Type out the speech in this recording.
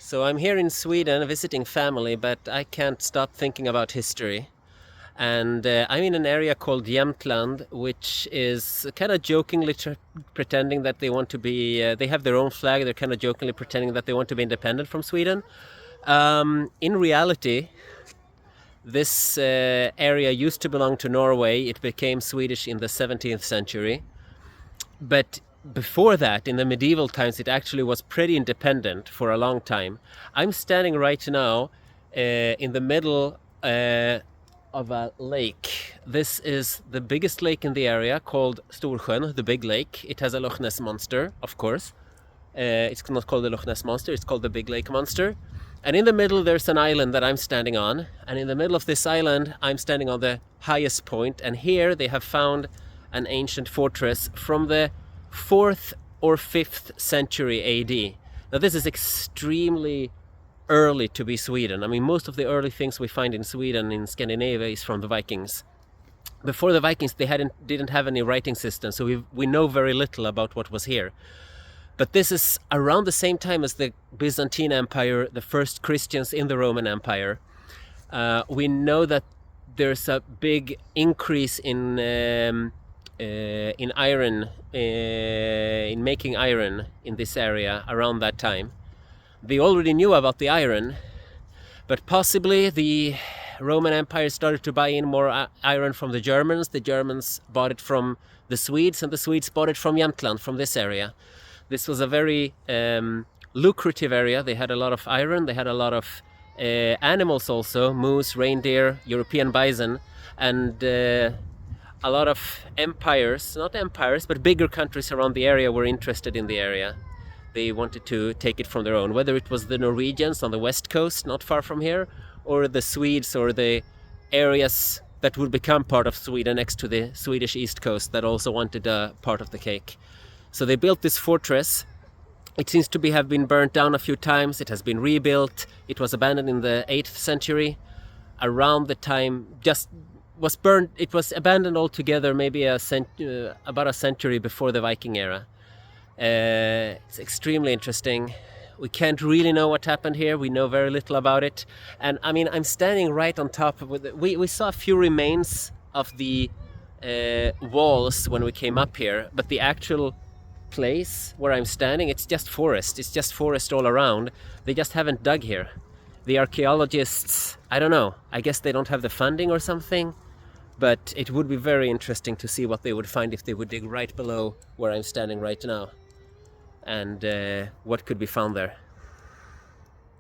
So I'm here in Sweden visiting family, but I can't stop thinking about history. And I'm in an area called Jämtland, which is kind of jokingly pretending that they want to be, they have their own flag, they're kind of jokingly pretending that they want to be independent from Sweden. In reality, this area used to belong to Norway. It became Swedish in the 17th century. But before that, in the medieval times, it actually was pretty independent for a long time. I'm standing right now in the middle of a lake. This is the biggest lake in the area, called Storsjön, the big lake. It has a Loch Ness monster, of course. It's not called the Loch Ness monster, it's called the Big Lake Monster. And in the middle there's an island that I'm standing on. And in the middle of this island, I'm standing on the highest point. And here they have found an ancient fortress from the 4th or 5th century AD. Now this is extremely early to be Sweden. I mean, most of the early things we find in Sweden, in Scandinavia, is from the Vikings. Before the Vikings, they didn't have any writing system, so we know very little about what was here. But this is around the same time as the Byzantine Empire, the first Christians in the Roman Empire. We know that there's a big increase in iron, in making iron in this area around that time. They already knew about the iron, but possibly the Roman Empire started to buy in more iron from the Germans. The Germans bought it from the Swedes, and the Swedes bought it from Jämtland, from this area. This was a very lucrative area. They had a lot of iron, they had a lot of animals also, moose, reindeer, European bison, and a lot of empires, not empires, but bigger countries around the area were interested in the area. They wanted to take it from their own, whether it was the Norwegians on the west coast, not far from here, or the Swedes, or the areas that would become part of Sweden next to the Swedish east coast that also wanted a part of the cake. So they built this fortress. It seems to have been burnt down a few times. It has been rebuilt. It was abandoned in the 8th century. Around the time, it was abandoned altogether maybe about a century before the Viking era. It's extremely interesting. We can't really know what happened here. We know very little about it. And I mean, I'm standing right on top of it. We saw a few remains of the walls when we came up here, but the actual place where I'm standing, it's just forest. It's just forest all around. They just haven't dug here. The archaeologists, I don't know, I guess they don't have the funding or something, but it would be very interesting to see what they would find if they would dig right below where I'm standing right now, and what could be found there.